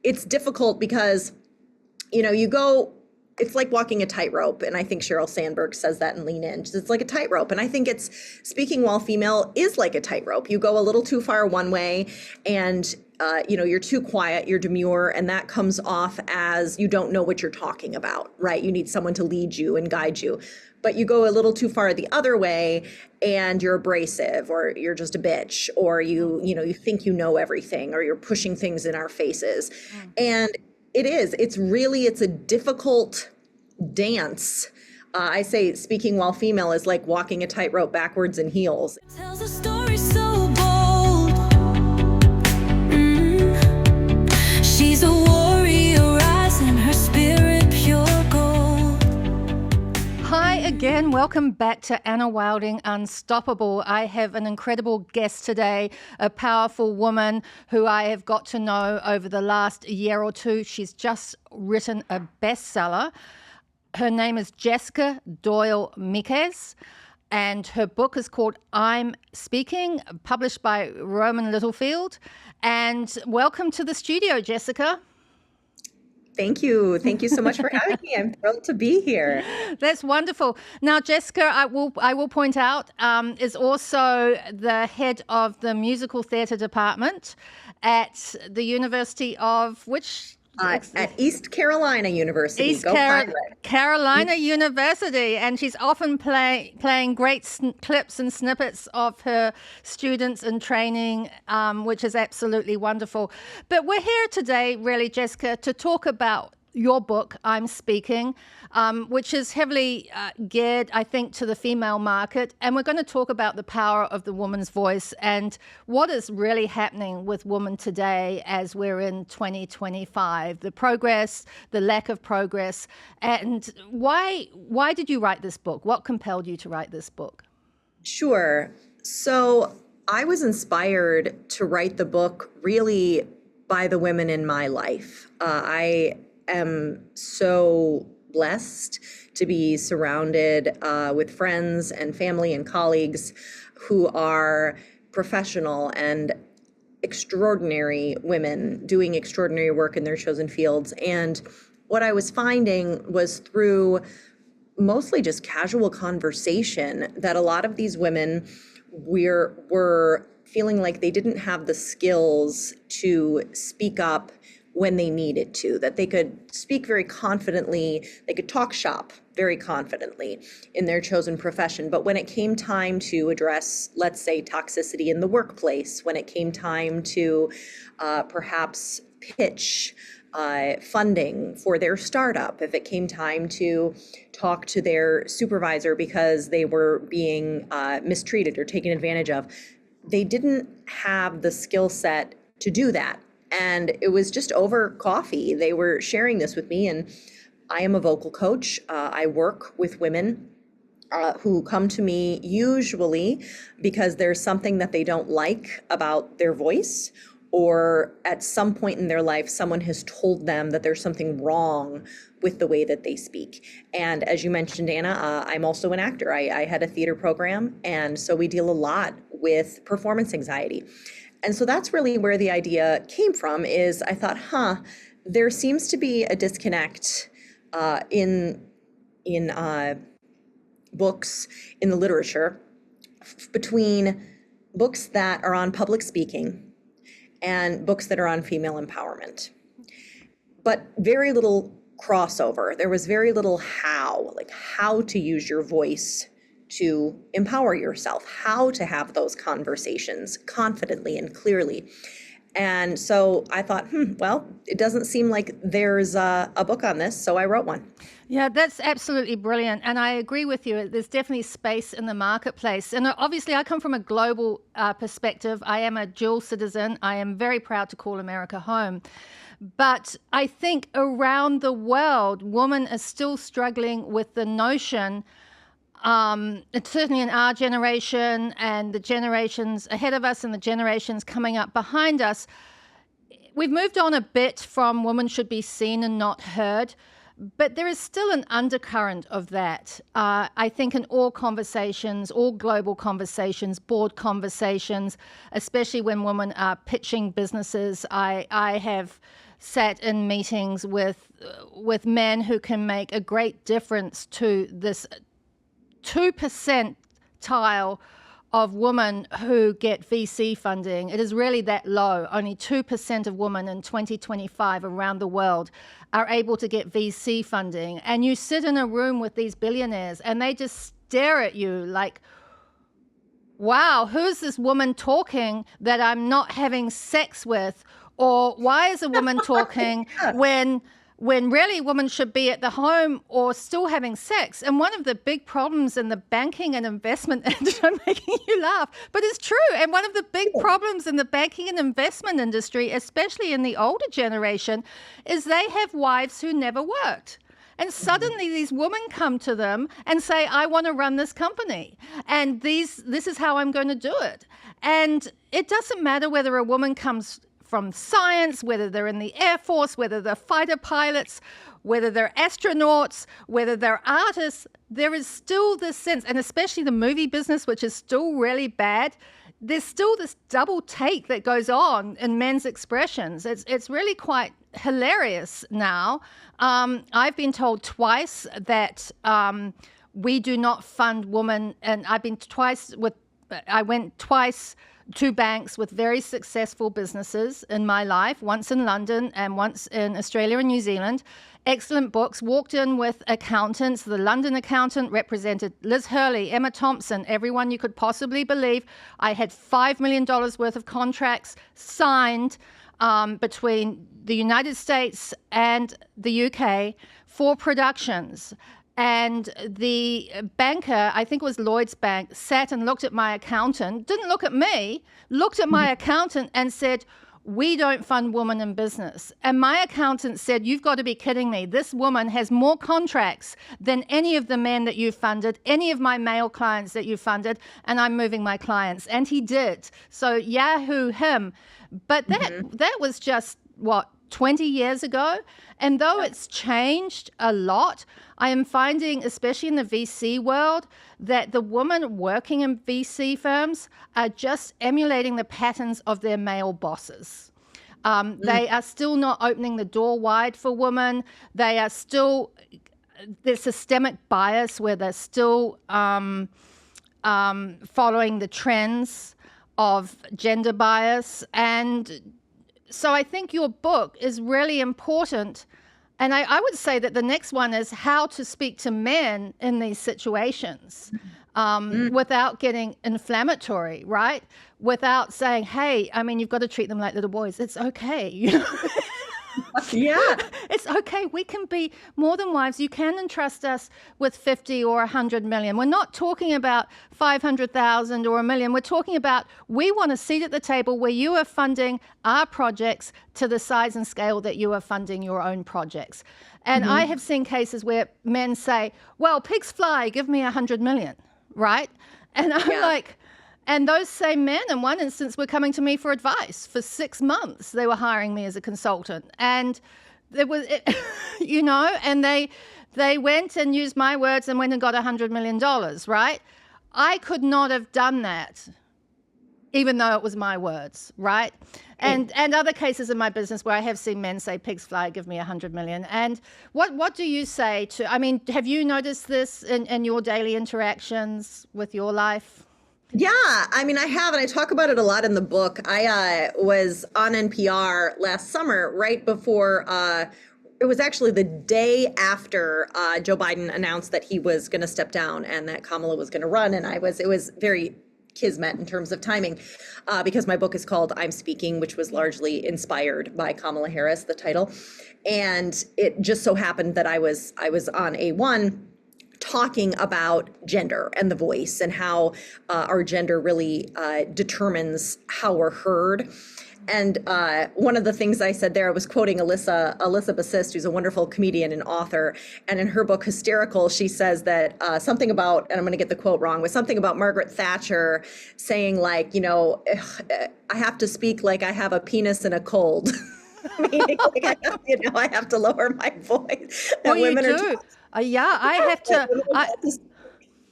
it's difficult because, it's like walking a tightrope. And I think Sheryl Sandberg says that in Lean In. It's like a tightrope. And I think speaking while female is like a tightrope. You go a little too far one way and, you're too quiet, you're demure, and that comes off as you don't know what you're talking about, right? You need someone to lead you and guide you. But you go a little too far the other way and you're abrasive, or you're just a bitch, or you think you know everything, or you're pushing things in our faces. And it's a difficult dance. I say speaking while female is like walking a tightrope backwards in heels. Tells a story so bold. She's a warrior rising, her spirit pure gold. Hi again, welcome back to Annawilding Unstoppable. I have an incredible guest today, a powerful woman who I have got to know over the last year or two. She's just written a bestseller. Her name is Jessica Doyle Mekkes, and her book is called I'm Speaking, published by Rowman Littlefield. And welcome to the studio, Jessica. Thank you. Thank you so much for having me. I'm thrilled to be here. That's wonderful. Now, Jessica, I will point out, is also the head of the musical theatre department at the University of which? At East Carolina University. East Carolina University, and she's often playing great clips and snippets of her students in training, which is absolutely wonderful. But we're here today, really, Jessica, to talk about your book, I'm Speaking, which is heavily geared, I think, to the female market. And we're going to talk about the power of the woman's voice and what is really happening with women today as we're in 2025, the progress, the lack of progress. And why did you write this book? What compelled you to write this book? Sure. So I was inspired to write the book really by the women in my life. I am so blessed to be surrounded with friends and family and colleagues who are professional and extraordinary women doing extraordinary work in their chosen fields. And what I was finding was through mostly just casual conversation that a lot of these women were feeling like they didn't have the skills to speak up when they needed to, that they could speak very confidently, they could talk shop very confidently in their chosen profession. But when it came time to address, let's say, toxicity in the workplace, when it came time to perhaps pitch funding for their startup, if it came time to talk to their supervisor because they were being mistreated or taken advantage of, they didn't have the skill set to do that. And it was just over coffee. They were sharing this with me, and I am a vocal coach. I work with women who come to me usually because there's something that they don't like about their voice, or at some point in their life, someone has told them that there's something wrong with the way that they speak. And as you mentioned, Anna, I'm also an actor. I had a theater program, and so we deal a lot with performance anxiety. And so that's really where the idea came from, is I thought, there seems to be a disconnect in books, in the literature, between books that are on public speaking and books that are on female empowerment. But very little crossover. There was very little how to use your voice to empower yourself, how to have those conversations confidently and clearly. And so I thought, well, it doesn't seem like there's a book on this, so I wrote one. Yeah, that's absolutely brilliant. And I agree with you. There's definitely space in the marketplace. And obviously, I come from a global perspective. I am a dual citizen. I am very proud to call America home. But I think around the world, women are still struggling with the notion, certainly in our generation and the generations ahead of us and the generations coming up behind us, we've moved on a bit from women should be seen and not heard, but there is still an undercurrent of that. I think in all conversations, all global conversations, board conversations, especially when women are pitching businesses, I have sat in meetings with men who can make a great difference to this 2% of women who get VC funding. It is really that low. Only 2% of women in 2025 around the world are able to get VC funding. And you sit in a room with these billionaires and they just stare at you like, wow, who's this woman talking that I'm not having sex with? Or why is a woman talking when really women should be at the home or still having sex? And one of the big problems in the banking and investment industry, I'm making you laugh, but it's true. And one of the big problems in the banking and investment industry, especially in the older generation, is they have wives who never worked. And suddenly these women come to them and say, I want to run this company. And this is how I'm going to do it. And it doesn't matter whether a woman comes from science, whether they're in the Air Force, whether they're fighter pilots, whether they're astronauts, whether they're artists, there is still this sense, and especially the movie business, which is still really bad, there's still this double take that goes on in men's expressions. It's really quite hilarious now. I've been told twice that we do not fund women, and I went twice to banks with very successful businesses in my life, once in London and once in Australia and New Zealand. Excellent books. Walked in with accountants. The London accountant represented Liz Hurley, Emma Thompson, everyone you could possibly believe. I had $5 million worth of contracts signed between the United States and the UK for productions. And the banker, I think it was Lloyd's Bank, sat and looked at my accountant, didn't look at me, looked at my accountant and said, we don't fund women in business. And my accountant said, you've got to be kidding me. This woman has more contracts than any of the men that you funded, any of my male clients that you funded, and I'm moving my clients. And he did. So yahoo him. But that was just, 20 years ago? And though it's changed a lot, I am finding, especially in the VC world, that the women working in VC firms are just emulating the patterns of their male bosses. They are still not opening the door wide for women. They are still, there's systemic bias where they're still following the trends of gender bias. And so I think your book is really important. And I would say that the next one is how to speak to men in these situations without getting inflammatory, right? Without saying, hey, I mean, you've got to treat them like little boys. It's okay. You know? Yeah. It's okay. We can be more than wives. You can entrust us with 50 or 100 million. We're not talking about 500,000 or $1 million. We're talking about we want a seat at the table where you are funding our projects to the size and scale that you are funding your own projects. And I have seen cases where men say, well, pigs fly, give me 100 million, right? And I'm like, and those same men, in one instance, were coming to me for advice for 6 months. They were hiring me as a consultant. And there was, and they went and used my words and went and got $100 million, right? I could not have done that, even though it was my words, right? And other cases in my business where I have seen men say, pigs fly, give me 100 million. And what do you say to, I mean, have you noticed this in your daily interactions with your life? Yeah, I mean, I have, and I talk about it a lot in the book. I was on NPR last summer, right before, it was actually the day after Joe Biden announced that he was going to step down and that Kamala was going to run. And it was very kismet in terms of timing, because my book is called I'm Speaking, which was largely inspired by Kamala Harris, the title. And it just so happened that I was on A1 talking about gender and the voice and how our gender really determines how we're heard. And one of the things I said there, I was quoting Alyssa Bassist, who's a wonderful comedian and author. And in her book, Hysterical, she says that something about, and I'm going to get the quote wrong, but something about Margaret Thatcher saying like, I have to speak like I have a penis and a cold. Meaning, like I have to lower my voice. Well, you do. Yeah, I have to.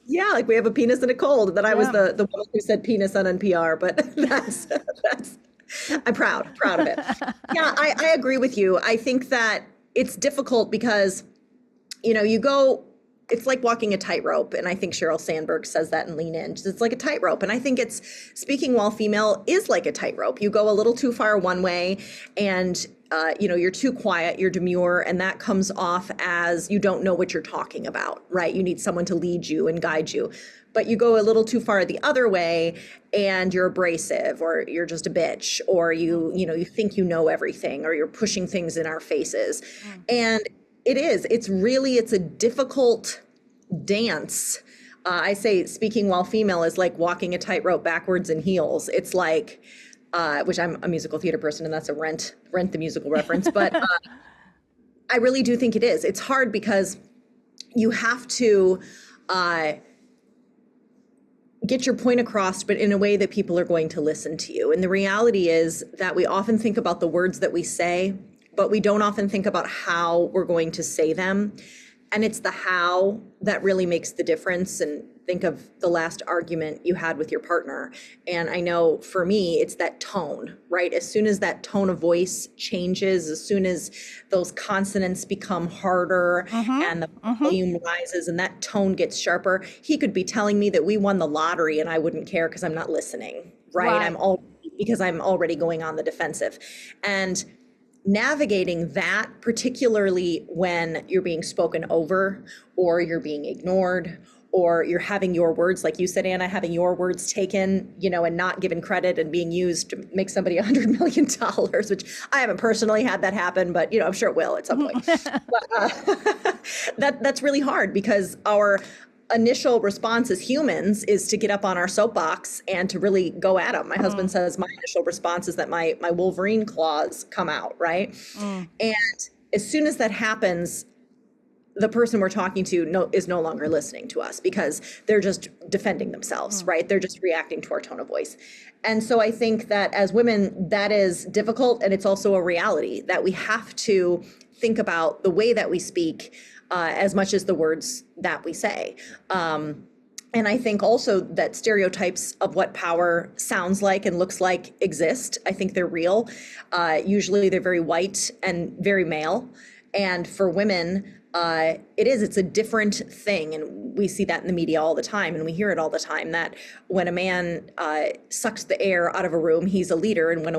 Yeah, like we have a penis and a cold. That I was the woman who said penis on NPR, but that's I'm proud of it. Yeah, I agree with you. I think that it's difficult because, it's like walking a tightrope. And I think Sheryl Sandberg says that in Lean In. It's like a tightrope. And I think speaking while female is like a tightrope. You go a little too far one way and, you're too quiet, you're demure, and that comes off as you don't know what you're talking about, right? You need someone to lead you and guide you. But you go a little too far the other way and you're abrasive, or you're just a bitch, or you think you know everything, or you're pushing things in our faces. And it's a difficult dance. I say speaking while female is like walking a tightrope backwards in heels. It's like, which I'm a musical theater person, and that's a Rent the musical reference. But I really do think it is. It's hard because you have to get your point across, but in a way that people are going to listen to you. And the reality is that we often think about the words that we say, but we don't often think about how we're going to say them. And it's the how that really makes the difference. And think of the last argument you had with your partner. And I know for me, it's that tone, right? As soon as that tone of voice changes, as soon as those consonants become harder and the volume rises and that tone gets sharper, he could be telling me that we won the lottery and I wouldn't care because I'm not listening, right? Because I'm already going on the defensive. And navigating that, particularly when you're being spoken over or you're being ignored or you're having your words, like you said, Anna, having your words taken, and not given credit and being used to make somebody $100 million, which I haven't personally had that happen, but I'm sure it will at some point. But that's really hard because our initial response as humans is to get up on our soapbox and to really go at them. My husband says my initial response is that my Wolverine claws come out, right? And as soon as that happens, the person we're talking to is no longer listening to us because they're just defending themselves, right? They're just reacting to our tone of voice. And so I think that as women, that is difficult. And it's also a reality that we have to think about the way that we speak as much as the words that we say. And I think also that stereotypes of what power sounds like and looks like exist. I think they're real. Usually they're very white and very male. And for women, it's a different thing. And we see that in the media all the time. And we hear it all the time that when a man sucks the air out of a room, he's a leader. And when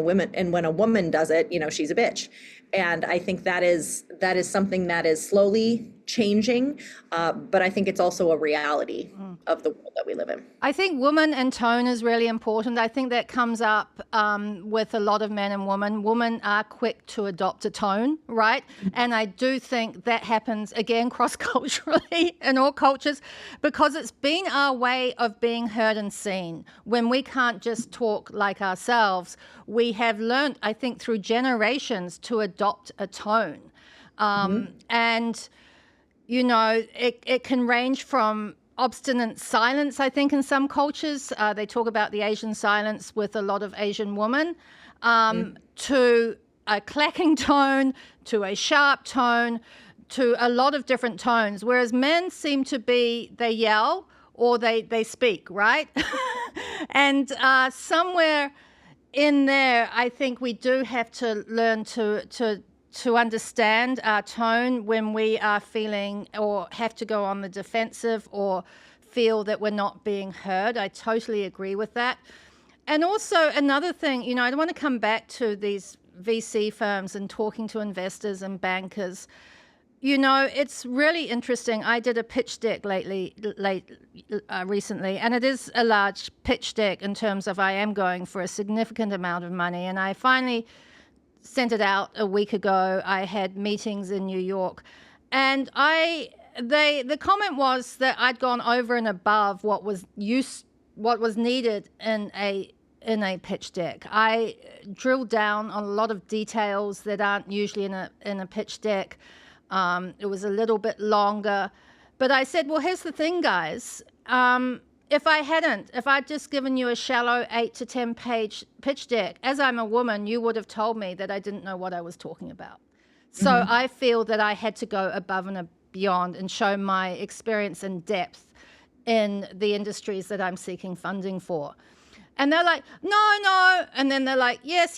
a woman does it, she's a bitch. And I think that is something that is slowly changing, but I think it's also a reality of the world that we live in. I think woman and tone is really important. I think that comes up with a lot of men and women. Women are quick to adopt a tone, right? And I do think that happens, again, cross-culturally in all cultures, because it's been our way of being heard and seen. When we can't just talk like ourselves, we have learned, I think, through generations to adopt a tone. And it can range from obstinate silence, I think, in some cultures. They talk about the Asian silence with a lot of Asian women, to a clacking tone, to a sharp tone, to a lot of different tones. Whereas men seem to be, they yell or they speak, right? And somewhere in there, I think we do have to learn to understand our tone when we are feeling or have to go on the defensive or feel that we're not being heard. I totally agree with that. And also another thing, I want to come back to these VC firms and talking to investors and bankers. It's really interesting. I did a pitch deck recently, and it is a large pitch deck in terms of I am going for a significant amount of money. And I finally sent it out a week ago. I had meetings in New York, and the comment was that I'd gone over and above what was needed in a pitch deck. I drilled down on a lot of details that aren't usually in a pitch deck. It was a little bit longer, but I said, well, here's the thing, guys. If I'd just given you a shallow 8 to 10 page pitch deck, as I'm a woman, you would have told me that I didn't know what I was talking about. So I feel that I had to go above and beyond and show my experience and depth in the industries that I'm seeking funding for. And they're like, no. And then they're like, yes.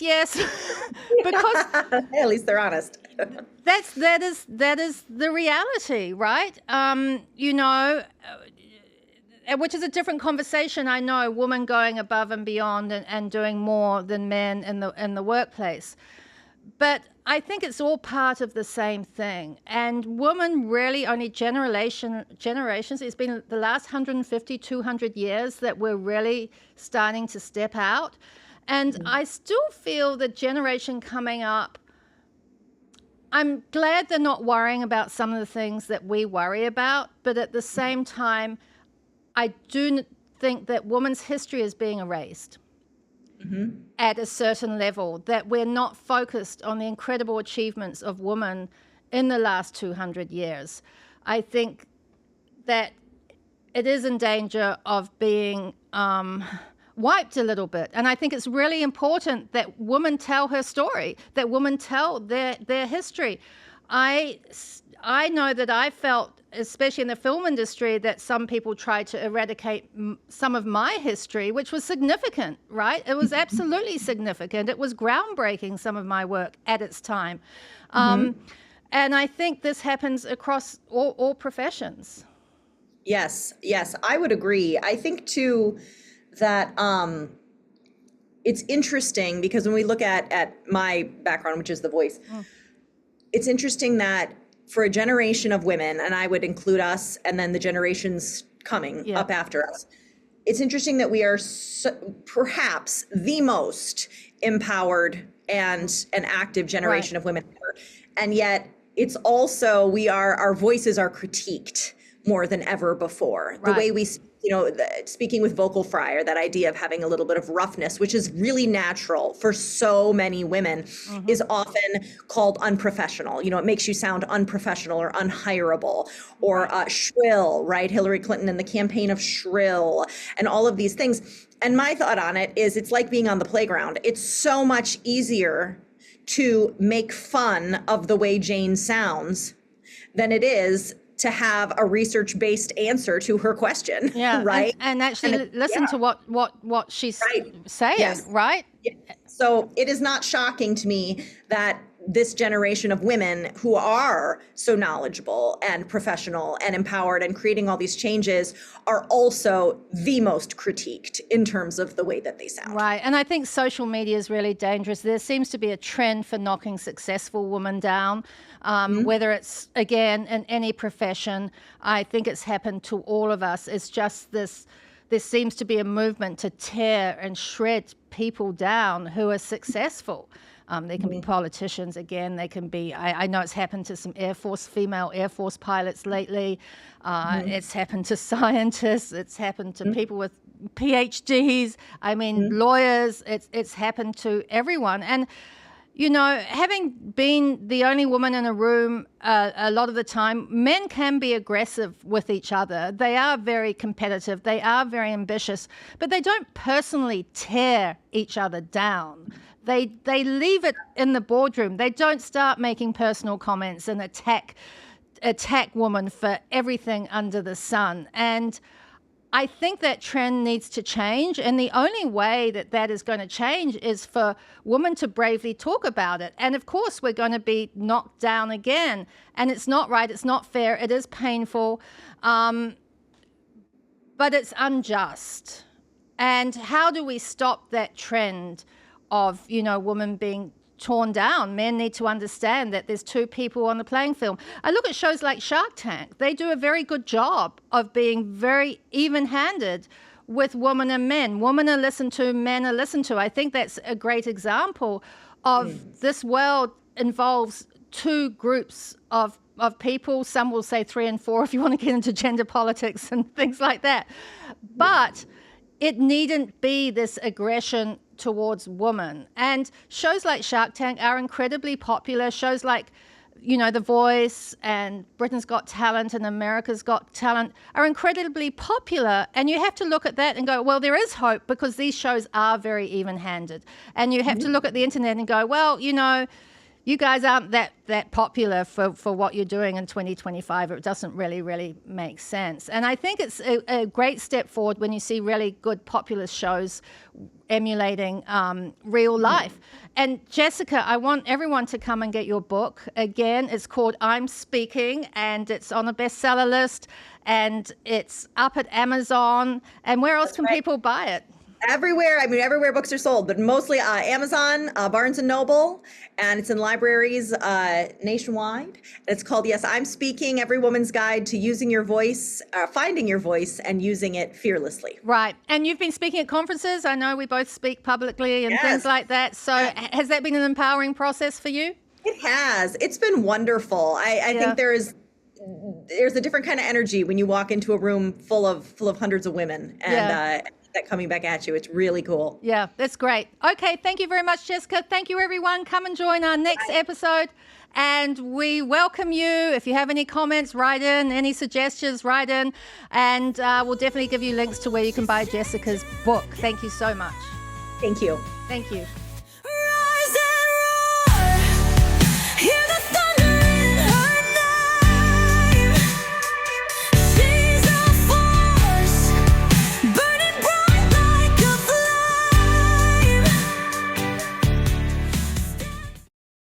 Because At least they're honest. that is the reality, right? Which is a different conversation. I know, women going above and beyond and doing more than men in the workplace. But I think it's all part of the same thing. And women really only generations, it's been the last 150, 200 years that we're really starting to step out. And I still feel the generation coming up, I'm glad they're not worrying about some of the things that we worry about. But at the same time, I do think that women's history is being erased. At a certain level, that we're not focused on the incredible achievements of women in the last 200 years. I think that it is in danger of being wiped a little bit. And I think it's really important that women tell her story, that women tell their history. I know that I felt, especially in the film industry, that some people tried to eradicate some of my history, which was significant, right? It was absolutely significant. It was groundbreaking, some of my work at its time. And I think this happens across all professions. Yes, I would agree. I think, too, that it's interesting because when we look at my background, which is the voice, it's interesting that for a generation of women, and I would include us and then the generations coming up after us, it's interesting that we are perhaps the most empowered and an active generation of women ever. And yet it's also, our voices are critiqued more than ever before. The way we, speaking with vocal fry, or that idea of having a little bit of roughness, which is really natural for so many women, is often called unprofessional. It makes you sound unprofessional or unhireable, or shrill, right? Hillary Clinton and the campaign of shrill and all of these things. And my thought on it is it's like being on the playground. It's so much easier to make fun of the way Jane sounds than it is to have a research-based answer to her question, right? And actually listen to what she's saying, right? Yeah. So it is not shocking to me that this generation of women who are so knowledgeable and professional and empowered and creating all these changes are also the most critiqued in terms of the way that they sound. Right. And I think social media is really dangerous. There seems to be a trend for knocking successful women down, whether it's, again, in any profession. I think it's happened to all of us. It's just there seems to be a movement to tear and shred people down who are successful. They can be politicians, again, they can be, I know it's happened to some female Air Force pilots lately. It's happened to scientists. It's happened to people with PhDs. I mean, lawyers. It's happened to everyone. And, having been the only woman in a room a lot of the time, men can be aggressive with each other. They are very competitive. They are very ambitious, but they don't personally tear each other down. They leave it in the boardroom. They don't start making personal comments and attack women for everything under the sun. And I think that trend needs to change. And the only way that is going to change is for women to bravely talk about it. And of course, we're going to be knocked down again. And it's not right. It's not fair. It is painful. But it's unjust. And how do we stop that trend of, women being torn down? Men need to understand that there's two people on the playing field. I look at shows like Shark Tank. They do a very good job of being very even-handed with women and men. Women are listened to, men are listened to. I think that's a great example of this world involves two groups of people. Some will say 3 and 4 if you want to get into gender politics and things like that. But it needn't be this aggression towards women. And shows like Shark Tank are incredibly popular. Shows like, The Voice and Britain's Got Talent and America's Got Talent are incredibly popular. And you have to look at that and go, well, there is hope because these shows are very even-handed. And you have to look at the internet and go, well, You guys aren't that popular for what you're doing in 2025. It doesn't really make sense. And I think it's a great step forward when you see really good populist shows emulating real life. And Jessica, I want everyone to come and get your book. Again, it's called I'm Speaking, and it's on a bestseller list, and it's up at Amazon. And where else can people buy it? Everywhere. I mean, everywhere books are sold, but mostly Amazon, Barnes and Noble, and it's in libraries nationwide. And it's called, yes, I'm Speaking, Every Woman's Guide to Using Your Voice, Finding Your Voice, and Using It Fearlessly. Right. And you've been speaking at conferences. I know we both speak publicly and things like that. So has that been an empowering process for you? It has. It's been wonderful. I think there's a different kind of energy when you walk into a room full of hundreds of women, and that coming back at you. It's really cool. Yeah, that's great. Okay, thank you very much, Jessica. Thank you, everyone. Come and join our next episode. And we welcome you. If you have any comments, write in. Any suggestions, write in. And we'll definitely give you links to where you can buy Jessica's book. Thank you so much. Thank you. Thank you.